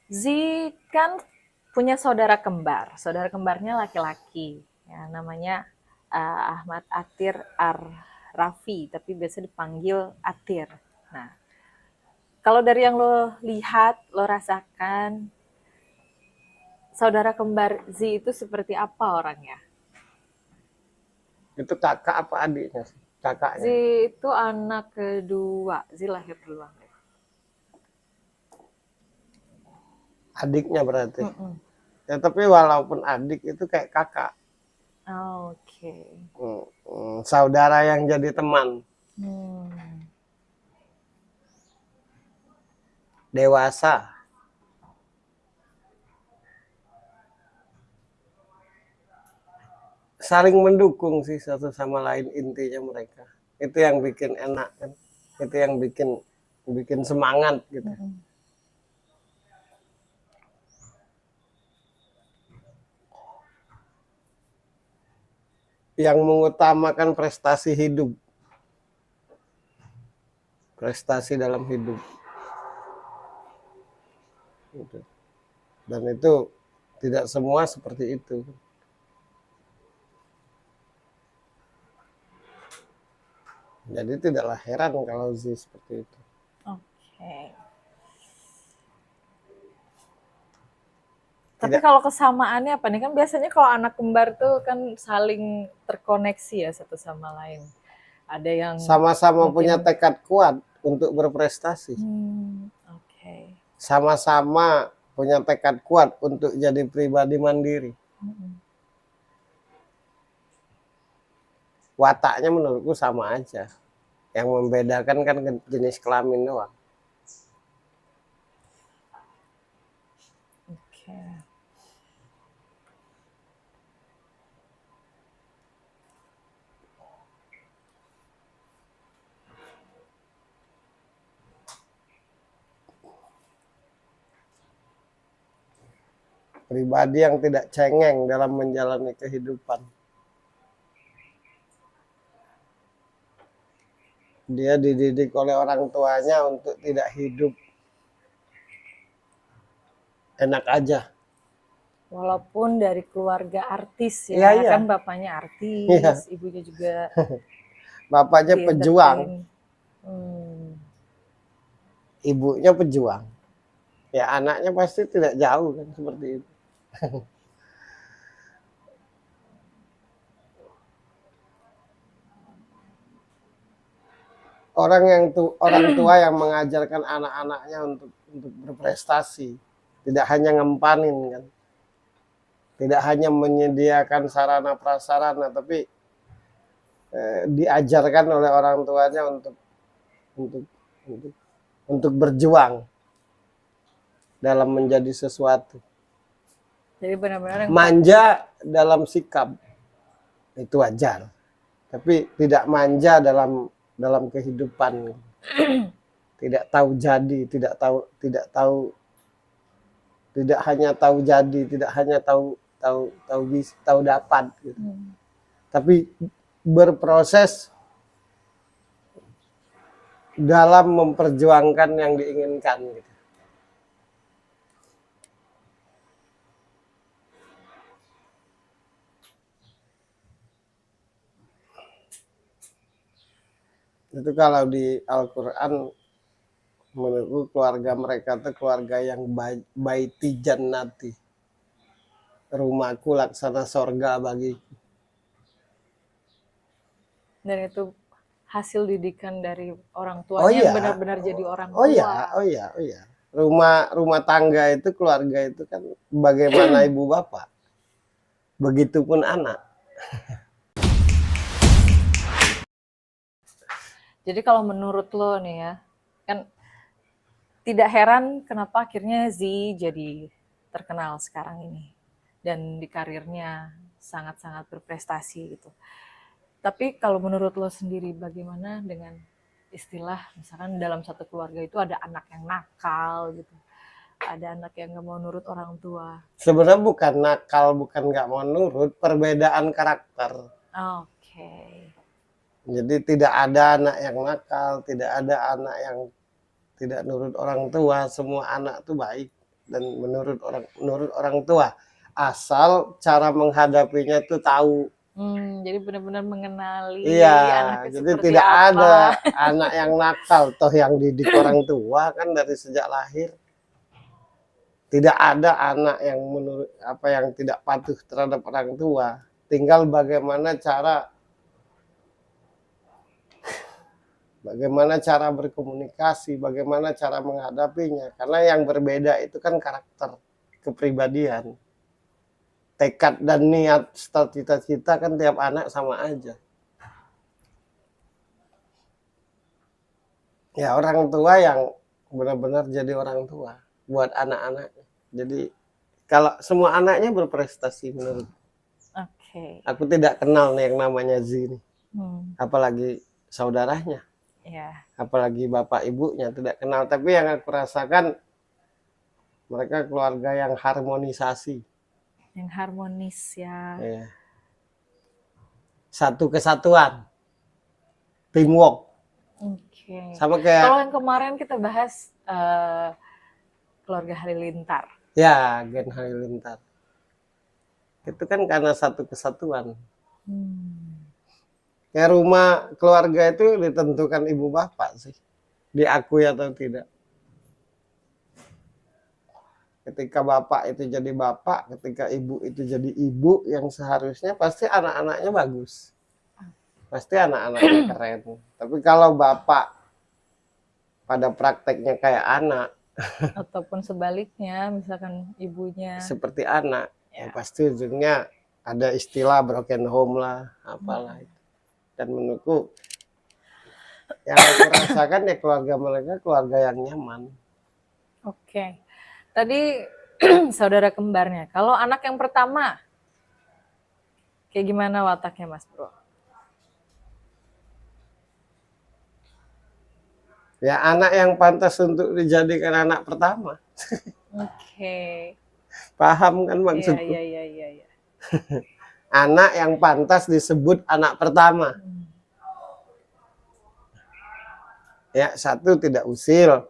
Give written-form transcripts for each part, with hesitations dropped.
Z kan punya saudara kembar. Saudara kembarnya laki-laki. Ya, namanya Ahmad Atir Ar-Rafi, tapi biasa dipanggil Atir. Nah, kalau dari yang lo lihat, lo rasakan, saudara kembar Z itu seperti apa orangnya? Itu kakak apa adiknya sih? Z Kakaknya. itu anak kedua. Z lahir duluan. Adiknya berarti. Mm-mm. Ya tapi walaupun adik itu kayak kakak. Oke. Saudara yang jadi teman. Hmm. Dewasa. Saling mendukung sih satu sama lain intinya mereka. Itu yang bikin enak kan. Itu yang bikin bikin semangat gitu. Mm-mm. Yang mengutamakan prestasi hidup. Prestasi dalam hidup. Gitu. Dan itu tidak semua seperti itu. Jadi tidaklah heran kalau Z seperti itu. Oke. Tapi Tidak kalau kesamaannya apa nih? Kan biasanya kalau anak kembar tuh kan saling terkoneksi ya satu sama lain. Ada yang sama-sama punya mungkin tekad kuat untuk berprestasi. oke. Sama-sama punya tekad kuat untuk jadi pribadi mandiri. Mm-mm. Wataknya menurutku sama aja. Yang membedakan kan jenis kelamin doang. Oke. Pribadi yang tidak cengeng dalam menjalani kehidupan. Dia dididik oleh orang tuanya untuk tidak hidup enak aja. Walaupun dari keluarga artis Iya, ya, iya. kan bapaknya artis, Iya. ibunya juga Bapaknya di pejuang, entertain. Hmm. ibunya pejuang. Ya anaknya pasti tidak jauh kan seperti itu. Orang tua yang mengajarkan anak-anaknya untuk berprestasi, tidak hanya ngempanin kan, tidak hanya menyediakan sarana prasarana, tapi diajarkan oleh orang tuanya untuk untuk, untuk berjuang dalam menjadi sesuatu. Jadi benar-benar yang Manja dalam sikap itu wajar, tapi tidak manja dalam kehidupan. Tidak tahu jadi, tidak hanya tahu jadi, tidak hanya tahu dapat gitu. Tapi berproses dalam memperjuangkan yang diinginkan gitu. Itu kalau di Al-Qur'an menurutku keluarga mereka itu keluarga yang baiti jannati. Rumahku laksana sorga bagiku. dan itu hasil didikan dari orang Oh tuanya yang iya, benar-benar jadi orang oh iya, tua. oh iya, oh iya. Rumah tangga itu keluarga itu kan bagaimana ibu bapak, begitupun anak. Jadi kalau menurut lo nih ya, kan tidak heran kenapa akhirnya Z jadi terkenal sekarang ini dan di karirnya sangat-sangat berprestasi gitu. Tapi kalau menurut lo sendiri bagaimana dengan istilah misalkan dalam satu keluarga itu ada anak yang nakal gitu, ada anak yang nggak mau nurut orang tua. Sebenarnya bukan nakal, bukan nggak mau nurut, perbedaan karakter. Oke. Jadi tidak ada anak yang nakal, tidak ada anak yang tidak nurut orang tua, semua anak tuh baik. dan menurut orang tua, asal cara menghadapinya itu tahu. Jadi benar-benar mengenali Iya, anaknya jadi seperti tidak apa. ada anak yang nakal, toh yang didik orang tua kan dari sejak lahir. Tidak ada anak yang yang tidak patuh terhadap orang tua. Tinggal bagaimana cara berkomunikasi, bagaimana cara menghadapinya. Karena yang berbeda itu kan karakter, kepribadian, tekad dan niat, cita-cita kan tiap anak sama aja. Ya orang tua yang benar-benar jadi orang tua buat anak-anaknya. Jadi kalau semua anaknya berprestasi menurut Oke. aku, tidak kenal nih yang namanya Z nih. Apalagi saudaranya, Ya. apalagi bapak ibunya tidak kenal. Tapi yang aku rasakan mereka keluarga yang harmonisasi. Yang harmonis ya. Ya. Satu kesatuan, teamwork. Oke. Sama kayak Kalau yang kemarin kita bahas keluarga Halilintar. ya Gen Halilintar. Itu kan karena satu kesatuan. Kayak rumah keluarga itu ditentukan ibu bapak sih, diakui atau tidak. Ketika bapak itu jadi bapak, ketika ibu itu jadi ibu, yang seharusnya pasti anak-anaknya bagus, pasti anak-anaknya keren. Tapi kalau bapak pada prakteknya kayak anak, ataupun sebaliknya, misalkan ibunya seperti anak, ya pasti ujungnya ada istilah broken home lah, apalah itu. Dan menurutku yang aku rasakan ya keluarga mereka keluarga yang nyaman. Oke. Tadi saudara kembarnya. Kalau anak yang pertama, kayak gimana wataknya Mas Bro? Ya anak yang pantas untuk dijadikan anak pertama. Oke. Paham kan maksudku? Iya. Anak yang pantas disebut anak pertama. Ya, satu tidak usil.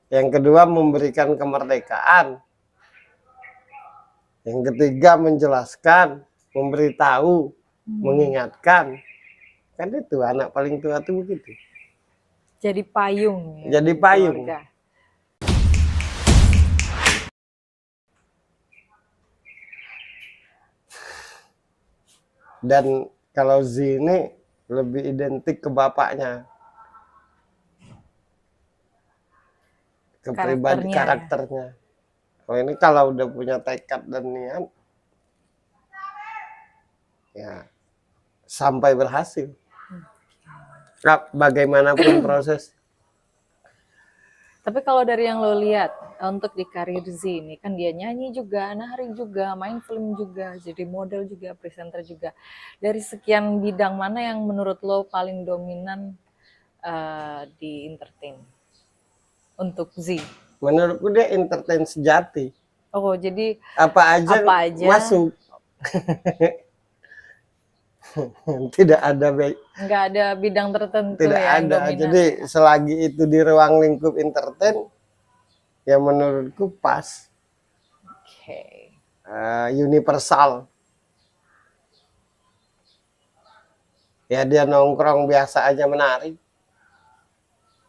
Yang kedua memberikan kemerdekaan. Yang ketiga menjelaskan, memberitahu, mengingatkan. Kan itu anak paling tua itu begitu. Jadi payung. Ya, jadi payung. Keluarga. Dan kalau Z ini lebih identik ke bapaknya. Kepribadian karakternya. Kalau ini kalau udah punya tekad dan niat, ya sampai berhasil. Bagaimanapun proses. Tapi kalau dari yang lo lihat untuk di karir Z ini, kan dia nyanyi juga, nari juga, main film juga, jadi model juga, presenter juga. Dari sekian bidang mana yang menurut lo paling dominan di entertain untuk Z? Menurutku dia entertain sejati. Oh, jadi apa aja masuk. Tidak ada nggak ada bidang tertentu tidak yang ada dominan. Jadi selagi itu di ruang lingkup entertain ya menurutku pas. Oke. Universal ya, dia nongkrong biasa aja menari,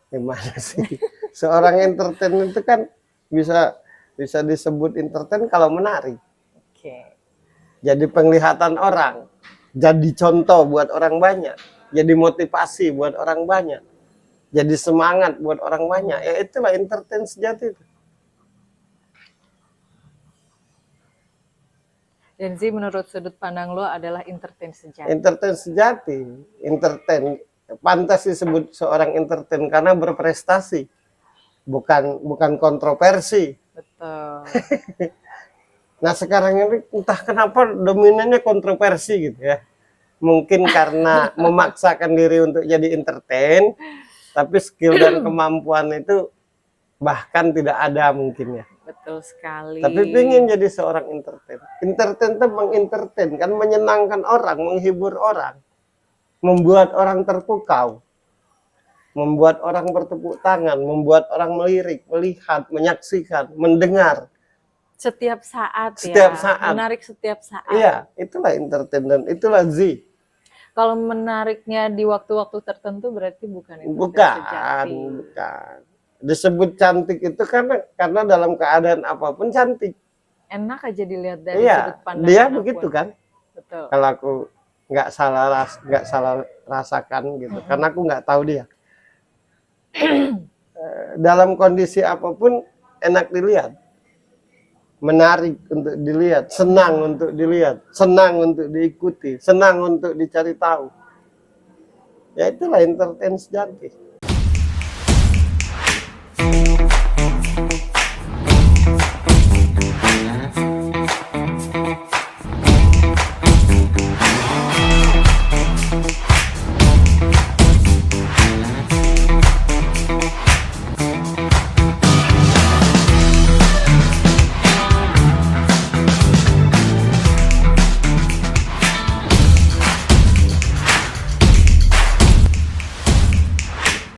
gimana sih? Seorang entertain itu kan bisa disebut entertain kalau menari. Oke. Jadi penglihatan orang, jadi contoh buat orang banyak, jadi motivasi buat orang banyak, jadi semangat buat orang banyak. Ya itulah entertain sejati itu. Dan Z menurut sudut pandang lo adalah entertain sejati. Entertain sejati, entertain pantas disebut seorang entertain karena berprestasi, bukan kontroversi. Betul. Nah sekarang ini entah kenapa dominannya kontroversi gitu ya. Mungkin karena memaksakan diri untuk jadi entertain, tapi skill dan kemampuan itu bahkan tidak ada mungkin ya. Betul sekali. Tapi pengen jadi seorang entertain. Entertain itu mengentertain, kan menyenangkan orang, menghibur orang, membuat orang terpukau. membuat orang bertepuk tangan, membuat orang melirik, melihat, menyaksikan, mendengar. Setiap saat Setiap ya, saat. menarik setiap saat. Iya, itulah entertain dan itulah Z. Kalau menariknya di waktu-waktu tertentu berarti bukan entertain Bukan, sejati. bukan. Disebut cantik itu karena dalam keadaan apapun cantik. Enak aja dilihat dari Iya, sudut pandang dia manapun. begitu kan. Betul. Kalau aku nggak salah rasakan gitu, karena aku nggak tahu dia. Dalam kondisi apapun enak dilihat, menarik untuk dilihat, senang untuk dilihat, senang untuk diikuti, senang untuk dicari tahu. Ya itulah entertain sejati.